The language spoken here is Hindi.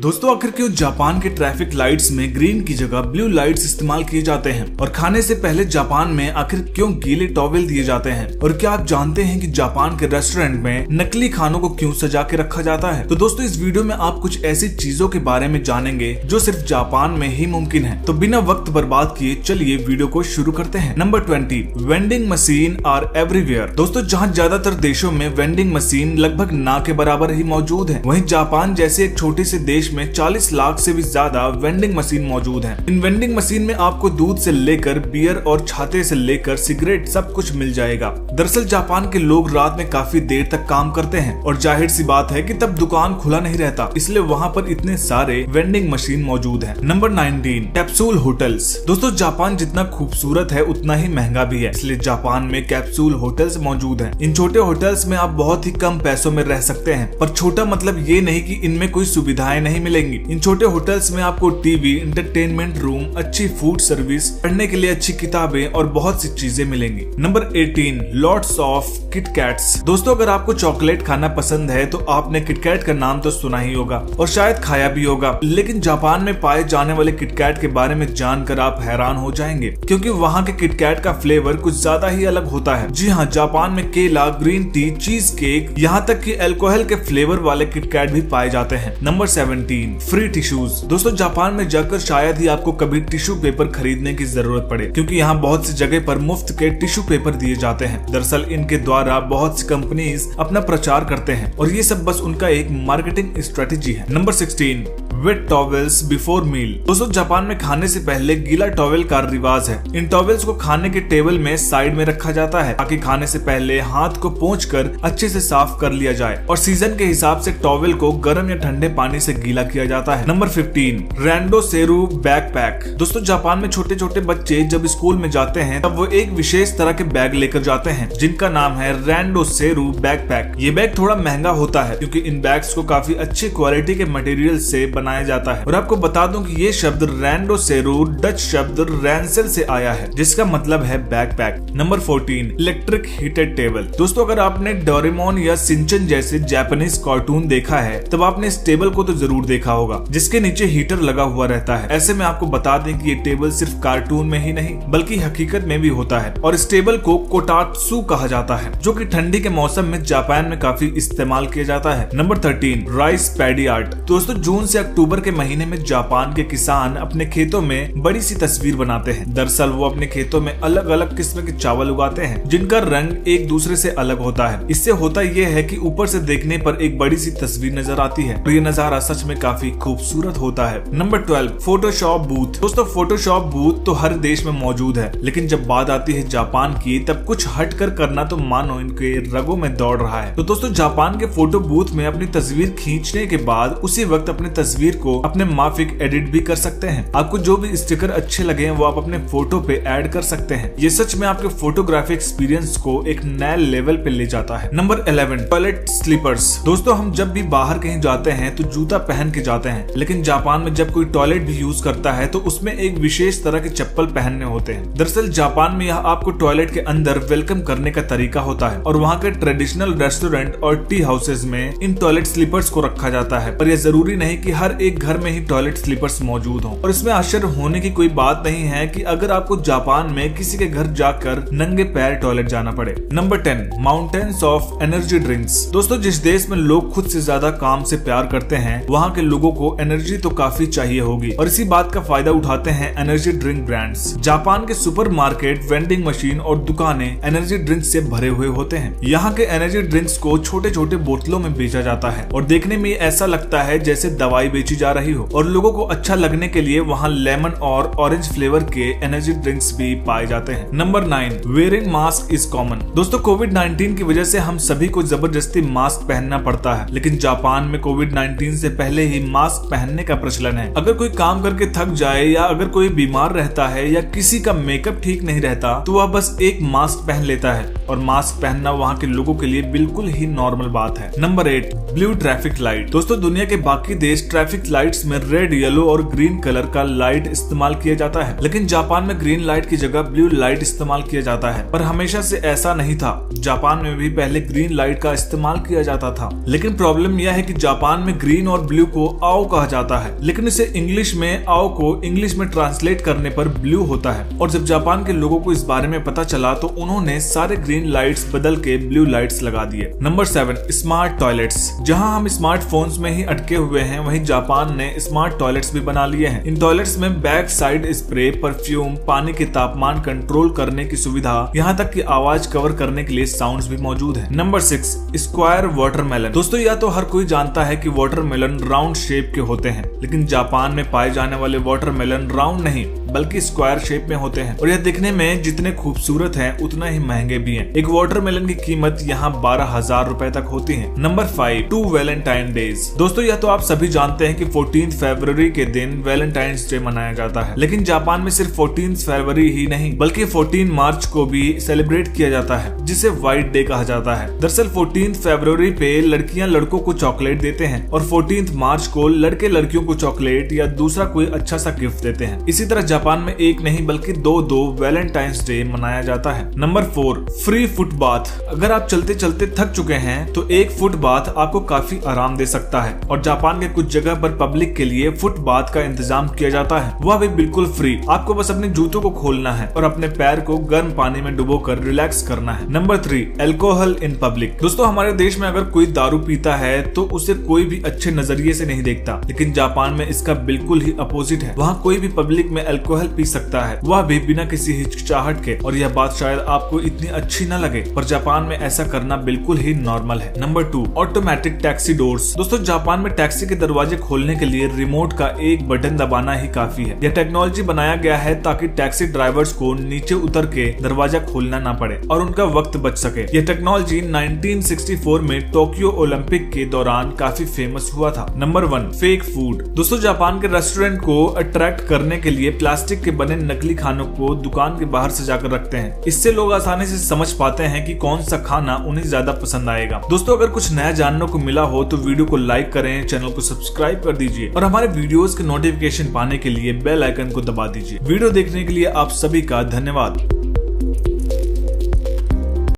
दोस्तों आखिर क्यों जापान के ट्रैफिक लाइट्स में ग्रीन की जगह ब्लू लाइट्स इस्तेमाल किए जाते हैं, और खाने से पहले जापान में आखिर क्यों गीले टॉवेल दिए जाते हैं, और क्या आप जानते हैं कि जापान के रेस्टोरेंट में नकली खानों को क्यों सजा के रखा जाता है। तो दोस्तों इस वीडियो में आप कुछ ऐसी चीजों के बारे में जानेंगे जो सिर्फ जापान में ही मुमकिन है। तो बिना वक्त बर्बाद किए चलिए वीडियो को शुरू करते हैं। Number 20, vending machine are everywhere. दोस्तों जहाँ ज्यादातर देशों में वेंडिंग मशीन लगभग ना के बराबर ही मौजूद है, वहीं जापान जैसे एक छोटे से देश में 40 लाख से भी ज्यादा वेंडिंग मशीन मौजूद हैं। इन वेंडिंग मशीन में आपको दूध से लेकर बियर और छाते से लेकर सिगरेट सब कुछ मिल जाएगा। दरअसल जापान के लोग रात में काफी देर तक काम करते हैं और जाहिर सी बात है कि तब दुकान खुला नहीं रहता, इसलिए वहाँ पर इतने सारे वेंडिंग मशीन मौजूद हैं। Number 19, capsule hotels. दोस्तों जापान जितना खूबसूरत है उतना ही महंगा भी है, इसलिए जापान में कैप्सूल होटल्स मौजूद हैं। इन छोटे होटल्स में आप बहुत ही कम पैसों में रह सकते हैं, पर छोटा मतलब ये नहीं कि इनमें कोई सुविधाएं नहीं मिलेंगी। इन छोटे होटल्स में आपको टीवी, एंटरटेनमेंट रूम, अच्छी फूड सर्विस, पढ़ने के लिए अच्छी किताबें और बहुत सी चीजें मिलेंगी। Number 18, lots of KitKats. दोस्तों अगर आपको चॉकलेट खाना पसंद है तो आपने किटकैट का नाम तो सुना ही होगा और शायद खाया भी होगा, लेकिन जापान में पाए जाने वाले किटकैट के बारे में जानकर आप हैरान हो जाएंगे, क्योंकि वहाँ के किटकैट का फ्लेवर कुछ ज्यादा ही अलग होता है। जी हाँ, जापान में केला, ग्रीन टी, चीज केक, यहाँ तक कि अल्कोहल के फ्लेवर वाले किटकैट भी पाए जाते हैं। Number 17, free tissues. दोस्तों जापान में जाकर शायद ही आपको कभी टिश्यू पेपर खरीदने की जरूरत पड़े, क्योंकि यहाँ बहुत सी जगह पर मुफ्त के टिश्यू पेपर दिए जाते हैं। दरअसल इनके द्वारा बहुत सी कंपनीज अपना प्रचार करते हैं और ये सब बस उनका एक मार्केटिंग स्ट्रेटेजी है। Number 16, wet towels before meal. दोस्तों जापान में खाने से पहले गीला टॉवेल का रिवाज है। इन टॉवेल्स को खाने के टेबल में साइड में रखा जाता है ताकि खाने से पहले हाथ को पोंछकर अच्छे से साफ कर लिया जाए, और सीजन के हिसाब से टॉवेल को गर्म या ठंडे पानी से गीला किया जाता है। Number 15, randoseru backpack. दोस्तों जापान में छोटे छोटे बच्चे जब स्कूल में जाते हैं तब वो एक विशेष तरह के बैग लेकर जाते हैं जिनका नाम है रैंडो सेरू बैकपैक। ये बैग थोड़ा महंगा होता है क्योंकि इन बैग्स को काफी अच्छी क्वालिटी के मटेरियल से बनाया जाता है, और आपको बता दूं कि ये शब्द रैंडो सेरू डच शब्द रैंसेल से आया है जिसका मतलब है backpack. Number 14, electric heated table. दोस्तों अगर आपने डोरेमोन या सिंचन जैसे जापानीज कार्टून देखा है तब आपने इस टेबल को तो जरूर देखा होगा जिसके नीचे हीटर लगा हुआ रहता है। ऐसे में आपको बता दें कि ये टेबल सिर्फ कार्टून में ही नहीं बल्कि हकीकत में भी होता है, और इस टेबल को कोटात्सु कहा जाता है जो कि ठंडी के मौसम में जापान में काफी इस्तेमाल किया जाता है। Number 13, rice paddy art. दोस्तों जून से अक्टूबर के महीने में जापान के किसान अपने खेतों में बड़ी सी तस्वीर बनाते हैं। दरअसल वो अपने खेतों में अलग अलग किस्म के चावल उगाते हैं जिनका रंग एक दूसरे से अलग होता है। इससे होता यह है कि ऊपर से देखने पर एक बड़ी सी तस्वीर नजर आती है, और ये नजारा सच में काफी खूबसूरत होता है। Number 12, Photoshop booth. दोस्तों फोटोशॉप बूथ तो हर देश में मौजूद है, लेकिन जब बात आती है जापान की तब कुछ हटकर करना तो मानो इनके रगों में दौड़ रहा है। तो दोस्तों जापान के फोटो बूथ में अपनी तस्वीर खींचने के बाद उसी वक्त अपनी तस्वीर को अपने माफिक एडिट भी कर सकते हैं। आपको जो भी स्टिकर अच्छे लगे वो आप अपने फोटो पे ऐड कर सकते हैं। ये सच में आपके फोटोग्राफी एक्सपीरियंस को एक नए लेवल पे ले जाता है। Number 11, toilet slippers. दोस्तों हम जब भी बाहर कहीं जाते हैं तो जूता पहन के जाते हैं, लेकिन जापान में जब कोई टॉयलेट भी यूज करता है तो उसमें एक विशेष तरह के चप्पल पहनने होते हैं। दरअसल जापान में यह आपको टॉयलेट के अंदर वेलकम करने का तरीका होता है, और वहाँ के ट्रेडिशनल रेस्टोरेंट और टी हाउसेज में इन टॉयलेट स्लीपर्स को रखा जाता है। पर यह जरूरी नहीं कि हर एक घर में ही टॉयलेट स्लीपर्स मौजूद हों, और इसमें आश्चर्य होने की कोई बात नहीं है कि अगर आपको जापान में किसी के घर जाकर नंगे पैर टॉयलेट जाना पड़े। Number 10, mountains of energy drinks. दोस्तों जिस देश में लोग खुद से ज्यादा काम से प्यार करते हैं वहाँ के लोगों को एनर्जी तो काफी चाहिए होगी, और इसी बात का फायदा उठाते हैं एनर्जी ड्रिंक ब्रांड्स। जापान के सुपरमार्केट, वेंडिंग मशीन और दुकानें एनर्जी ड्रिंक्स से भरे हुए होते हैं। यहाँ के एनर्जी ड्रिंक्स को छोटे छोटे बोतलों में बेचा जाता है और देखने में ऐसा लगता है जैसे दवाई बेची जा रही हो, और लोगों को अच्छा लगने के लिए वहाँ लेमन और ऑरेंज फ्लेवर के एनर्जी ड्रिंक्स भी पाए जाते हैं। Number 9, wearing mask is common. दोस्तों कोविड-19 की वजह से हम सभी को जबरदस्ती मास्क पहनना पड़ता है, लेकिन जापान में कोविड-19 से पहले ही मास्क पहनने का प्रचलन है। अगर कोई काम करके थक जाए या अगर कोई बीमार रहता है या किसी का मेकअप ठीक नहीं रहता तो वह बस एक मास्क पहन लेता है, और मास्क पहनना वहाँ के लोगों के लिए बिल्कुल ही नॉर्मल बात है। Number 8, blue traffic light. दोस्तों दुनिया के बाकी देश ट्रैफिक ट्रैफिक लाइट्स में रेड, येलो और ग्रीन कलर का लाइट इस्तेमाल किया जाता है, लेकिन जापान में ग्रीन लाइट की जगह ब्लू लाइट इस्तेमाल किया जाता है। पर हमेशा से ऐसा नहीं था, जापान में भी पहले ग्रीन लाइट का इस्तेमाल किया जाता था। लेकिन प्रॉब्लम यह है कि जापान में ग्रीन और ब्लू को आओ कहा जाता है, लेकिन इसे इंग्लिश में आओ को इंग्लिश में ट्रांसलेट करने पर ब्लू होता है। और जब जापान के लोगों को इस बारे में पता चला तो उन्होंने सारे ग्रीन लाइट्स बदल के ब्लू लाइट्स लगा दिए। Number 7, smart toilets. जहां हम स्मार्टफोन्स में ही अटके हुए हैं, वहीं जापान ने स्मार्ट टॉयलेट्स भी बना लिए हैं। इन टॉयलेट्स में बैक साइड स्प्रे, परफ्यूम, पानी के तापमान कंट्रोल करने की सुविधा, यहाँ तक कि आवाज कवर करने के लिए साउंड्स भी मौजूद है। Number 6, square watermelon. दोस्तों, या तो हर कोई जानता है कि वाटरमेलन राउंड शेप के होते हैं, लेकिन जापान में पाए जाने वाले वाटरमेलन राउंड नहीं बल्कि स्क्वायर शेप में होते हैं, और यह दिखने में जितने खूबसूरत हैं उतना ही महंगे भी हैं। एक वाटरमेलन की कीमत यहाँ 12,000 रुपए तक होती है। Number 5, 2 Valentine days. दोस्तों, यह तो आप सभी जानते हैं कि 14 फरवरी के दिन वैलेंटाइंस डे मनाया जाता है, लेकिन जापान में सिर्फ 14 फरवरी ही नहीं बल्कि 14 मार्च को भी सेलिब्रेट किया जाता है, जिसे व्हाइट डे कहा जाता है। दरअसल 14 फरवरी पे लड़कियां लड़कों को चॉकलेट देते हैं और 14 मार्च को लड़के लड़कियों को चॉकलेट या दूसरा कोई अच्छा सा गिफ्ट देते हैं। इसी तरह जापान में एक नहीं बल्कि दो वैलेंटाइंस डे मनाया जाता है। Number 4, free foot bath. अगर आप चलते चलते थक चुके हैं तो एक फुट बाथ आपको काफी आराम दे सकता है, और जापान के कुछ जगह पर पब्लिक के लिए फुट बाथ का इंतजाम किया जाता है, वह भी बिल्कुल फ्री। आपको बस अपने जूतों को खोलना है और अपने पैर को गर्म पानी में डुबोकर रिलैक्स करना है। Number 3, alcohol in public. दोस्तों, हमारे देश में अगर कोई दारू पीता है तो उसे कोई भी अच्छे नजरिए से नहीं देखता, लेकिन जापान में इसका बिल्कुल ही अपोजिट है। वहाँ कोई भी पब्लिक में अल्कोहल पी सकता है, वह भी बिना किसी हिचकिचाहट के। और यह बात शायद आपको इतनी अच्छी न लगे, पर जापान में ऐसा करना बिल्कुल ही नॉर्मल है। Number 2, automatic taxi doors. दोस्तों, जापान में टैक्सी के दरवाजे खोलने के लिए रिमोट का एक बटन दबाना ही काफी है। यह टेक्नोलॉजी बनाया गया है ताकि टैक्सी ड्राइवर्स को नीचे उतर के दरवाजा खोलना ना पड़े और उनका वक्त बच सके। यह टेक्नोलॉजी 1964 में टोक्यो ओलंपिक के दौरान काफी फेमस हुआ था। Number 1, fake food. दोस्तों, जापान के रेस्टोरेंट को अट्रैक्ट करने के लिए प्लास्टिक के बने नकली खानों को दुकान के बाहर सजाकर रखते हैं। इससे लोग आसानी से समझ पाते हैं कि कौन सा खाना उन्हें ज्यादा पसंद आएगा। दोस्तों, अगर कुछ नया जानने को मिला हो तो वीडियो को लाइक करें, चैनल को सब्सक्राइब कर दीजिए और हमारे वीडियोस के नोटिफिकेशन पाने के लिए बेल आइकन को दबा दीजिए। वीडियो देखने के लिए आप सभी का धन्यवाद।